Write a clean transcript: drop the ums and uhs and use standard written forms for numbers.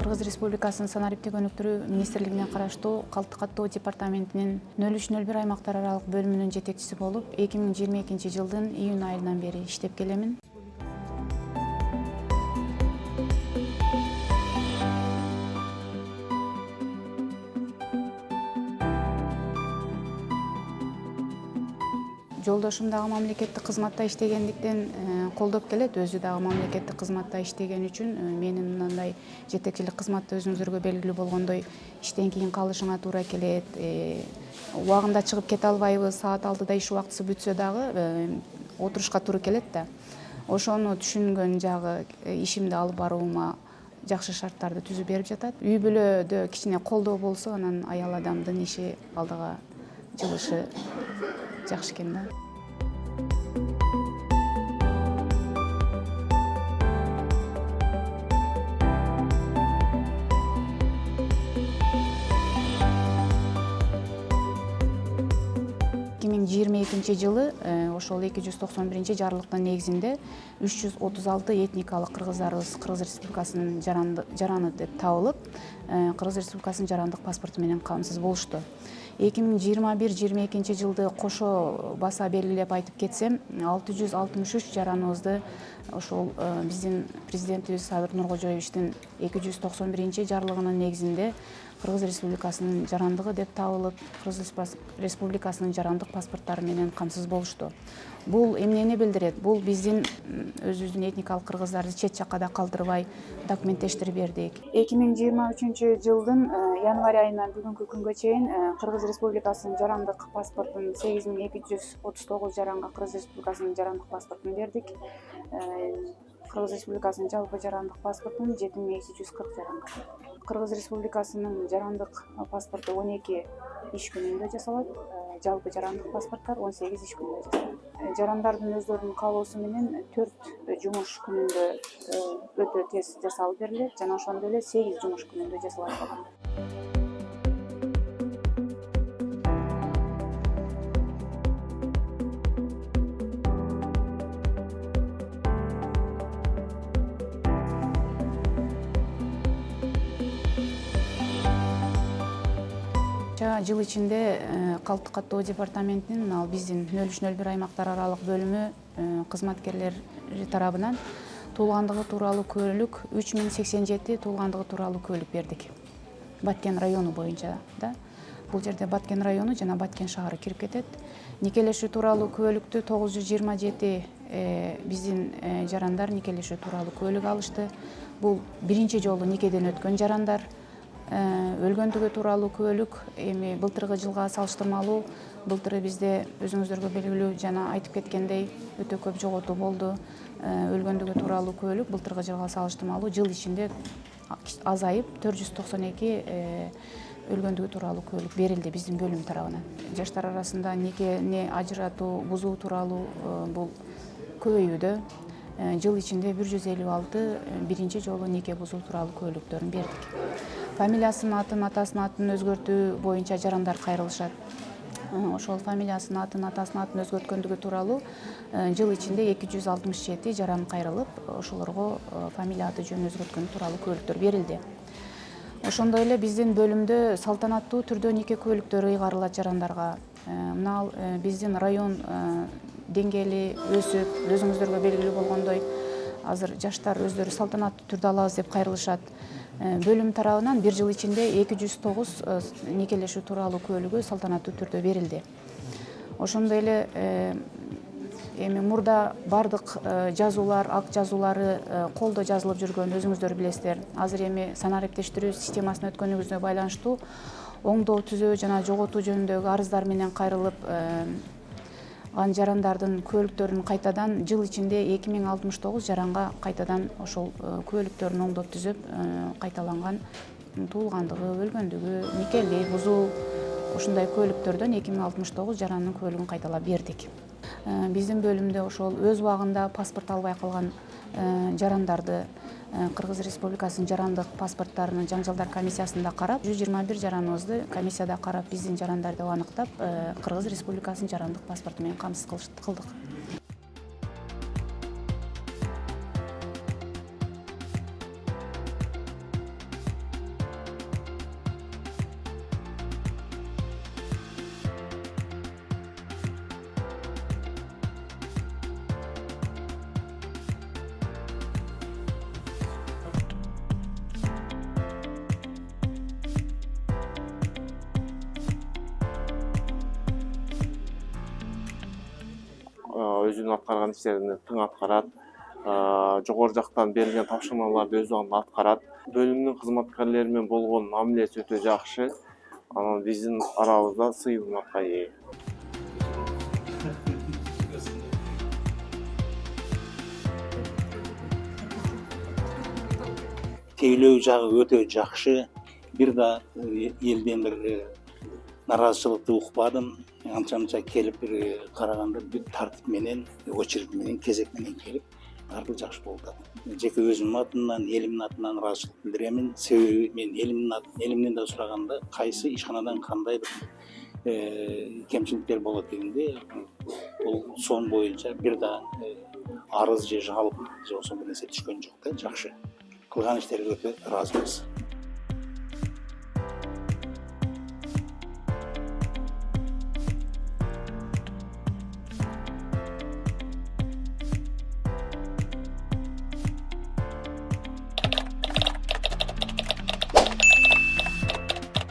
Кыргыз Республикасынын санариптик өнүктүрүү министрлигине караштуу калдык каттоо департаментинин 03-01 аймактар аралык бөлүмүнүн жетекчиси болуп, 2022 жылдын июнь айынан бери иштеп келемин. Жолдошум дагы мамлекеттик кызматта иштегендиктен колдоп келет. Өзү дагы мамлекеттик кызматта иштеген үчүн менин мындай жетекчилик кызматта өзүңүздарга белгилүү болгондой иштен кийин калышыңа туура келет. Убагында чыгып кете албайбыз. Саат 6-да иш убактысы бүтсө дагы отурушка туура келет да. Ошону түшүнгөн жагы ишимди алып баруума жакшы шарттарды түзүп берип жатат. Үй бүлөдө кичине колдоо болсо, анан аял адамдын иши алдыга жылышы жакшы экен да. Жылы ошол 291 жарлыктын негизинде 336 этникалык кыргыздарыбыз Кыргыз Республикасынын жараны деп табылып, Кыргыз Республикасынын жарандык паспорту менен камсыз болушту. 2021-22 жылды кошо баса белгилеп айтып кетсем, 663 жараныбызды ошол биздин президентибиз Садыр Нуркожоевичтин 291 жарлыгынын негизинде Кыргыз Республикасынын жарандыгы деп табылып, Кыргыз Республикасынын жарандык паспорттары менен камсыз болушту. Бул эмнени билдирет? Бул биздин өзүбүздүн этникалык кыргыздарды чет жакка да калтырбай документтештирип бердик. 2023 жылдын январь айынан бүгүнкү күнгө чейин Кыргыз Республикасынын жарандык паспортун 8239 жаранга Кыргыз Республикасынын жарандык паспортун бердик. Кыргыз Республикасынын жалпы жарандык паспортун 7240 жаранга. Кыргыз Республикасынын жарандык паспорту 12 иш күнүндө жасалат, жалпы жарандык паспорттар 18 иш күнүндө жасалат. Жарандардын өздөрүнүн каалоосу менен 4 жумуш күнүндө өтө тез жасалып берилет жана ошондой эле 8 жумуш күнүндө жасалат болгон. Жыл ичинде калдык каттоо департаментинин ал биздин 03-01 аймактар аралык бөлүмү кызматкерлери тарабынан туулгандыгы тууралуу күбөлүк 3087 туулгандыгы тууралуу күбөлүк бердик. Баткен району боюнча да. Бул жерде Баткен району жана Баткен шаары кирип кетет. Никелешүү тууралуу күбөлүктү 927 биздин жарандар никелешүү тууралуу күбөлүк алышты. Бул биринчи жолу никеден өткөн жарандар. Өлгөндүгү тууралуу күбөлүк эми былтыркы жылга салыштырмалуу, былтыры бизде өзүңүздөргө белгилүү жана айтып кеткендей өтө көп жоготуу болду. Өлгөндүгү тууралуу күбөлүк былтыркы жылга салыштырмалуу жыл ичинде азайып 492 өлгөндүгү тууралуу күбөлүк берилди биздин бөлүм тарабынан. Жаштар арасында никени ажыратуу, бузуу тууралуу бул көбөйүүдө. Жыл ичинде 156 биринчи жолу нике бузуу тууралуу күбөлүктөрүн бердик. Фамилиясын атын, атасынын атын өзгөртүү боюнча жарандар кайрылышат. Ошол фамилиясын атын, атасынын атын өзгөрткөндүгү тууралуу жыл ичинде 267 жаран кайрылып, ошолорго фамилия аты жөн өзгөрткөн тууралуу күбөлүктөр берилди. Ошондой эле биздин бөлүмдө салтанаттуу түрдө нике күбөлүктөрү ыйгарылат жарандарга. Мына биздин район деңгээли өсүп, өзүңүздөргө белгилүү болгондой, азыр жаштар өздөрү салтанаттуу түрдө алабыз деп кайрылышат. Бөлүм тарабынан бир жыл ичинде 209 никелешүү тууралуу күбөлүгү салтанаттуу түрдө берилди. Ошондой эле эми мурда бардык жазуулар, акт жазуулары колдо жазылып жүргөн өзүңүздөр билесиздер. Азыр эми санариптештирүү системасына өткөнүбүзгө байланыштуу оңдоо түзөө жана жоготуу жөнүндөгү арыздар менен кайрылып жарандардын күбөлүктөрүн кайтадан жыл ичинде 2069 жаранга кайтадан ошол күбөлүктөрүн оңдоп түзөп кайталанган туулгандыгы, өлгөндүгү, никели бузуу ушундай күбөлүктөрдөн 2069 жарандын күбөлүгүн кайталап бердик. Биздин бөлүмдө ошол өз убагында паспорт албай калган жарандарды Кыргыз Республикасынын жарандык паспорттарынын жаңжалдар комиссиясында карап, 121 жараныбызды комиссияда карап биздин жарандар деп аныктап, Кыргыз Республикасынын жарандык паспорту менен камсыз кылдык. өзүнүн аткарган иштерин тың аткарат, жогору жактан берилген тапшырмаларды өз убагында аткарат. Бөлүмдүн кызматкерлери менен болгон мамилеси өтө жакшы. Анан биздин арабызда сый урматка ээ. Тейлөө жагы өтө жакшы. Бир да элден бир нараазычылыкты укпадым. Анча келип бир караганда бүт тартип менен, очередь менен, кезек менен келип, баардыгы жакшы болду. Жеке өзүмдүн атымдан, элимдин атынан ыраазычылык билдирем. Себеби мен элимден да сураганда кайсы ишканадан кандай бир кемчиликтер болот дегенде, бул сон боюнча бир да арыз же жалоба же ошондой нерсе түшкөн жок да, жакшы. Кылган иштерге өтө ыраазыбыз.